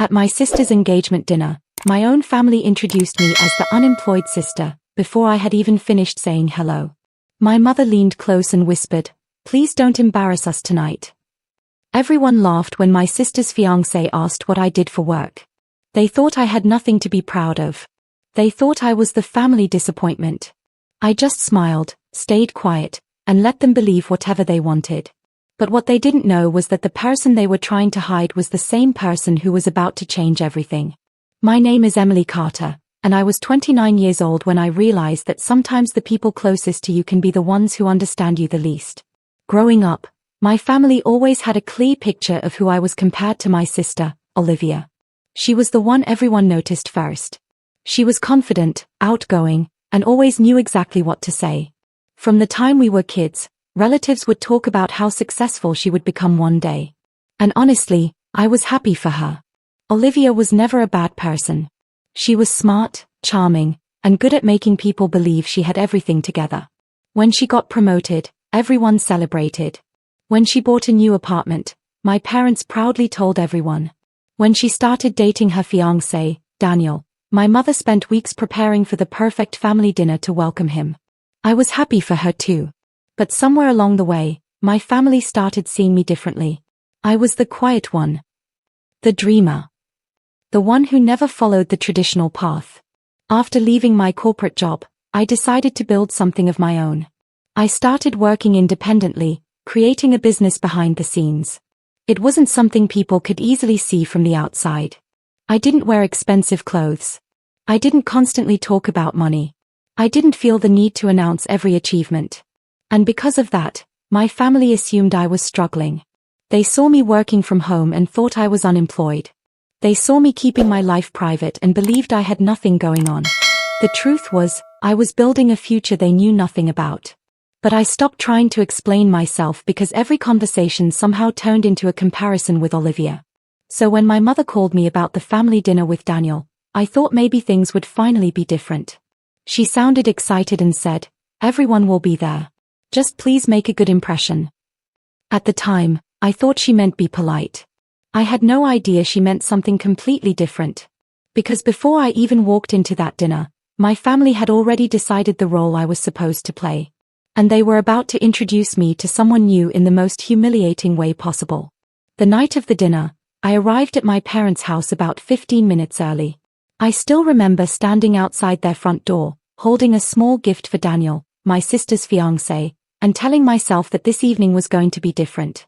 At my sister's engagement dinner, my own family introduced me as the unemployed sister, before I had even finished saying hello. My mother leaned close and whispered, "Please don't embarrass us tonight." Everyone laughed when my sister's fiancé asked what I did for work. They thought I had nothing to be proud of. They thought I was the family disappointment. I just smiled, stayed quiet, and let them believe whatever they wanted. But what they didn't know was that the person they were trying to hide was the same person who was about to change everything. My name is Emily Carter, and I was 29 years old when I realized that sometimes the people closest to you can be the ones who understand you the least. Growing up, my family always had a clear picture of who I was compared to my sister, Olivia. She was the one everyone noticed first. She was confident, outgoing, and always knew exactly what to say. From the time we were kids, relatives would talk about how successful she would become one day. And honestly, I was happy for her. Olivia was never a bad person. She was smart, charming, and good at making people believe she had everything together. When she got promoted, everyone celebrated. When she bought a new apartment, my parents proudly told everyone. When she started dating her fiancé, Daniel, my mother spent weeks preparing for the perfect family dinner to welcome him. I was happy for her too. But somewhere along the way, my family started seeing me differently. I was the quiet one. The dreamer. The one who never followed the traditional path. After leaving my corporate job, I decided to build something of my own. I started working independently, creating a business behind the scenes. It wasn't something people could easily see from the outside. I didn't wear expensive clothes. I didn't constantly talk about money. I didn't feel the need to announce every achievement. And because of that, my family assumed I was struggling. They saw me working from home and thought I was unemployed. They saw me keeping my life private and believed I had nothing going on. The truth was, I was building a future they knew nothing about. But I stopped trying to explain myself because every conversation somehow turned into a comparison with Olivia. So when my mother called me about the family dinner with Daniel, I thought maybe things would finally be different. She sounded excited and said, "Everyone will be there. Just please make a good impression." At the time, I thought she meant be polite. I had no idea she meant something completely different. Because before I even walked into that dinner, my family had already decided the role I was supposed to play. And they were about to introduce me to someone new in the most humiliating way possible. The night of the dinner, I arrived at my parents' house about 15 minutes early. I still remember standing outside their front door, holding a small gift for Daniel, my sister's fiancé, and telling myself that this evening was going to be different.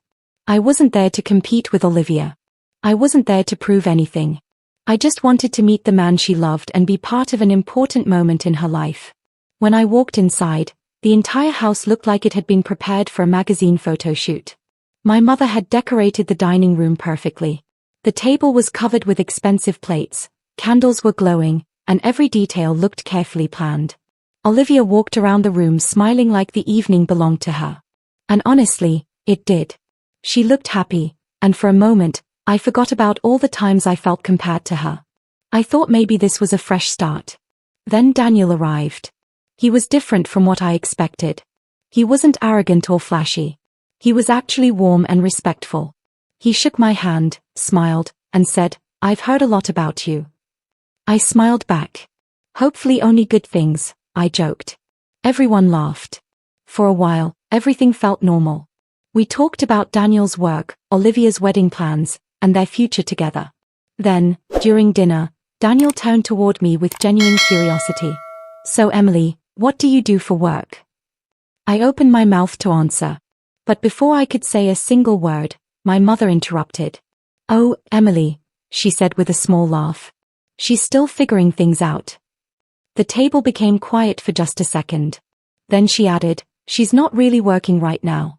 I wasn't there to compete with Olivia. I wasn't there to prove anything. I just wanted to meet the man she loved and be part of an important moment in her life. When I walked inside, the entire house looked like it had been prepared for a magazine photo shoot. My mother had decorated the dining room perfectly. The table was covered with expensive plates, candles were glowing, and every detail looked carefully planned. Olivia walked around the room smiling like the evening belonged to her. And honestly, it did. She looked happy, and for a moment, I forgot about all the times I felt compared to her. I thought maybe this was a fresh start. Then Daniel arrived. He was different from what I expected. He wasn't arrogant or flashy. He was actually warm and respectful. He shook my hand, smiled, and said, "I've heard a lot about you." I smiled back. "Hopefully only good things," I joked. Everyone laughed. For a while, everything felt normal. We talked about Daniel's work, Olivia's wedding plans, and their future together. Then, during dinner, Daniel turned toward me with genuine curiosity. "So Emily, what do you do for work?" I opened my mouth to answer. But before I could say a single word, my mother interrupted. "Oh, Emily," she said with a small laugh. "She's still figuring things out." The table became quiet for just a second. Then she added, "She's not really working right now."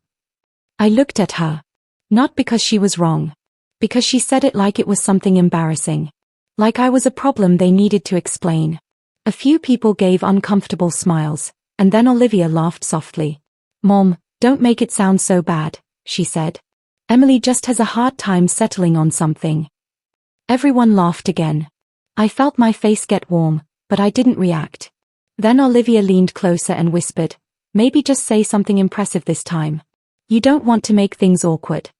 I looked at her. Not because she was wrong. Because she said it like it was something embarrassing. Like I was a problem they needed to explain. A few people gave uncomfortable smiles, and then Olivia laughed softly. "Mom, don't make it sound so bad," she said. "Emily just has a hard time settling on something." Everyone laughed again. I felt my face get warm, but I didn't react. Then Olivia leaned closer and whispered, "Maybe just say something impressive this time. You don't want to make things awkward."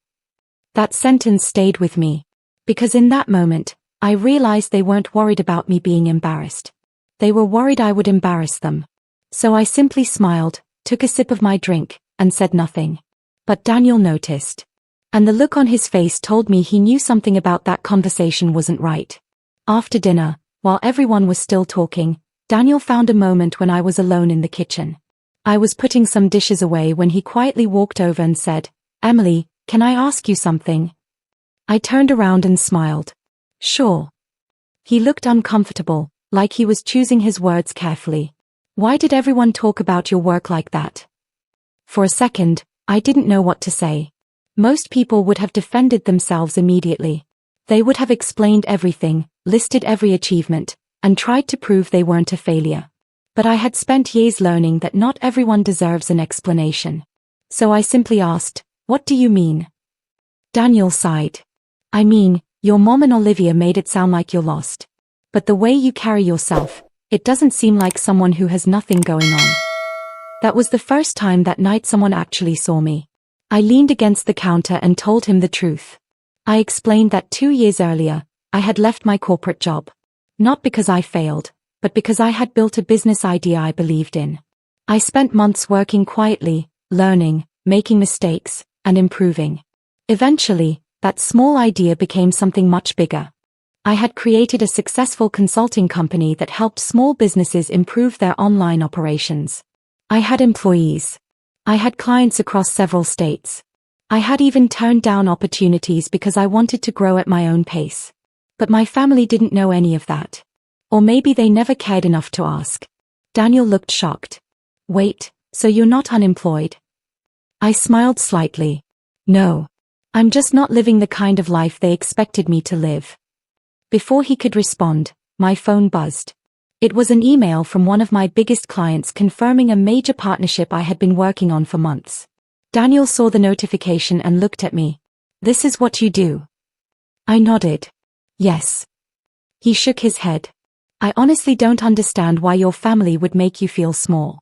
That sentence stayed with me. Because in that moment, I realized they weren't worried about me being embarrassed. They were worried I would embarrass them. So I simply smiled, took a sip of my drink, and said nothing. But Daniel noticed. And the look on his face told me he knew something about that conversation wasn't right. After dinner, while everyone was still talking, Daniel found a moment when I was alone in the kitchen. I was putting some dishes away when he quietly walked over and said, "Emily, can I ask you something?" I turned around and smiled. "Sure." He looked uncomfortable, like he was choosing his words carefully. "Why did everyone talk about your work like that?" For a second, I didn't know what to say. Most people would have defended themselves immediately. They would have explained everything, listed every achievement, and tried to prove they weren't a failure. But I had spent years learning that not everyone deserves an explanation. So I simply asked, "What do you mean?" Daniel sighed. "I mean, your mom and Olivia made it sound like you're lost. But the way you carry yourself, it doesn't seem like someone who has nothing going on." That was the first time that night someone actually saw me. I leaned against the counter and told him the truth. I explained that 2 years earlier, I had left my corporate job. Not because I failed, but because I had built a business idea I believed in. I spent months working quietly, learning, making mistakes, and improving. Eventually, that small idea became something much bigger. I had created a successful consulting company that helped small businesses improve their online operations. I had employees. I had clients across several states. I had even turned down opportunities because I wanted to grow at my own pace. But my family didn't know any of that. Or maybe they never cared enough to ask. Daniel looked shocked. "Wait, so you're not unemployed?" I smiled slightly. "No. I'm just not living the kind of life they expected me to live." Before he could respond, my phone buzzed. It was an email from one of my biggest clients confirming a major partnership I had been working on for months. Daniel saw the notification and looked at me. "This is what you do?" I nodded. "Yes." He shook his head. "I honestly don't understand why your family would make you feel small."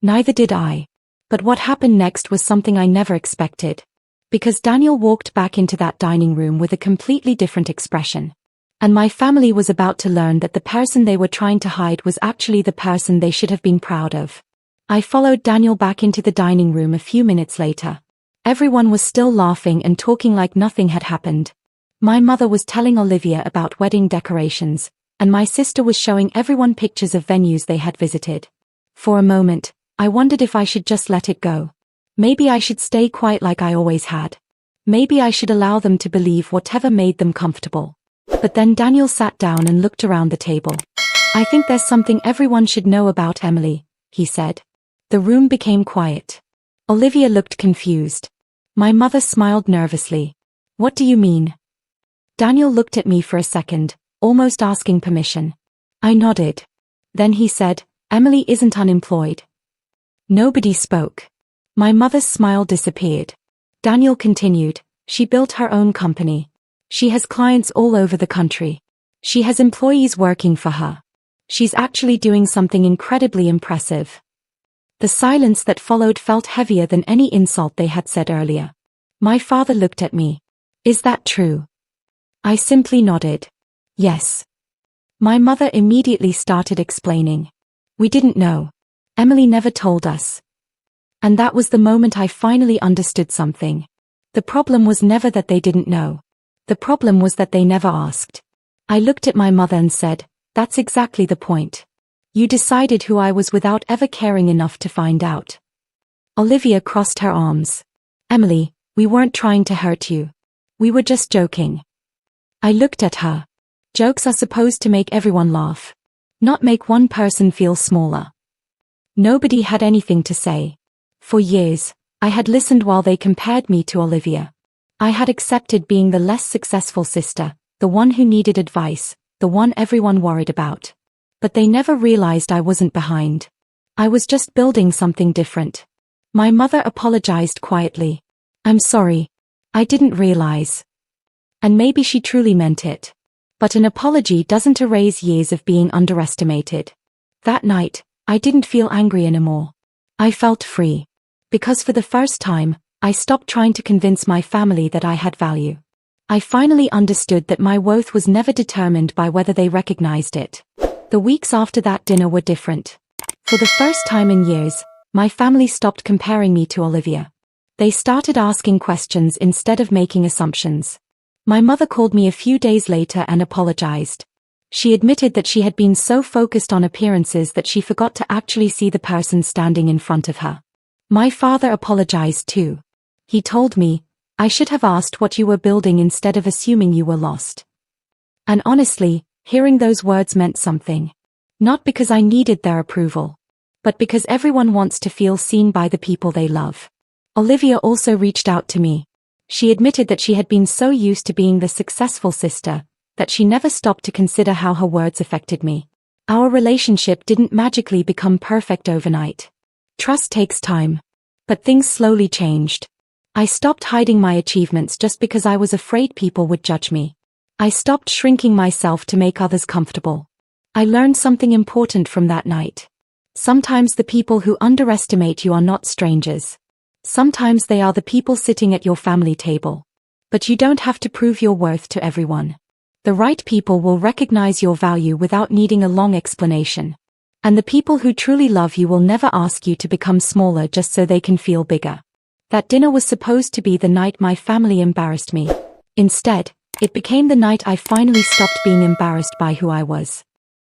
Neither did I. But what happened next was something I never expected. Because Daniel walked back into that dining room with a completely different expression. And my family was about to learn that the person they were trying to hide was actually the person they should have been proud of. I followed Daniel back into the dining room a few minutes later. Everyone was still laughing and talking like nothing had happened. My mother was telling Olivia about wedding decorations, and my sister was showing everyone pictures of venues they had visited. For a moment, I wondered if I should just let it go. Maybe I should stay quiet like I always had. Maybe I should allow them to believe whatever made them comfortable. But then Daniel sat down and looked around the table. "I think there's something everyone should know about Emily," he said. The room became quiet. Olivia looked confused. My mother smiled nervously. "What do you mean?" Daniel looked at me for a second, almost asking permission. I nodded. Then he said, "Emily isn't unemployed." Nobody spoke. My mother's smile disappeared. Daniel continued, "She built her own company. She has clients all over the country. She has employees working for her. She's actually doing something incredibly impressive." The silence that followed felt heavier than any insult they had said earlier. My father looked at me. "Is that true?" I simply nodded. "Yes." My mother immediately started explaining. "We didn't know. Emily never told us." And that was the moment I finally understood something. The problem was never that they didn't know. The problem was that they never asked. I looked at my mother and said, "That's exactly the point. You decided who I was without ever caring enough to find out." Olivia crossed her arms. "Emily, we weren't trying to hurt you. We were just joking." I looked at her. Jokes are supposed to make everyone laugh, not make one person feel smaller. Nobody had anything to say. For years, I had listened while they compared me to Olivia. I had accepted being the less successful sister, the one who needed advice, the one everyone worried about. But they never realized I wasn't behind. I was just building something different. My mother apologized quietly. "I'm sorry. I didn't realize." And maybe she truly meant it. But an apology doesn't erase years of being underestimated. That night, I didn't feel angry anymore. I felt free. Because for the first time, I stopped trying to convince my family that I had value. I finally understood that my worth was never determined by whether they recognized it. The weeks after that dinner were different. For the first time in years, my family stopped comparing me to Olivia. They started asking questions instead of making assumptions. My mother called me a few days later and apologized. She admitted that she had been so focused on appearances that she forgot to actually see the person standing in front of her. My father apologized too. He told me, "I should have asked what you were building instead of assuming you were lost." And honestly, hearing those words meant something. Not because I needed their approval, but because everyone wants to feel seen by the people they love. Olivia also reached out to me. She admitted that she had been so used to being the successful sister, that she never stopped to consider how her words affected me. Our relationship didn't magically become perfect overnight. Trust takes time. But things slowly changed. I stopped hiding my achievements just because I was afraid people would judge me. I stopped shrinking myself to make others comfortable. I learned something important from that night. Sometimes the people who underestimate you are not strangers. Sometimes they are the people sitting at your family table. But you don't have to prove your worth to everyone. The right people will recognize your value without needing a long explanation. And the people who truly love you will never ask you to become smaller just so they can feel bigger. That dinner was supposed to be the night my family embarrassed me. Instead, it became the night I finally stopped being embarrassed by who I was.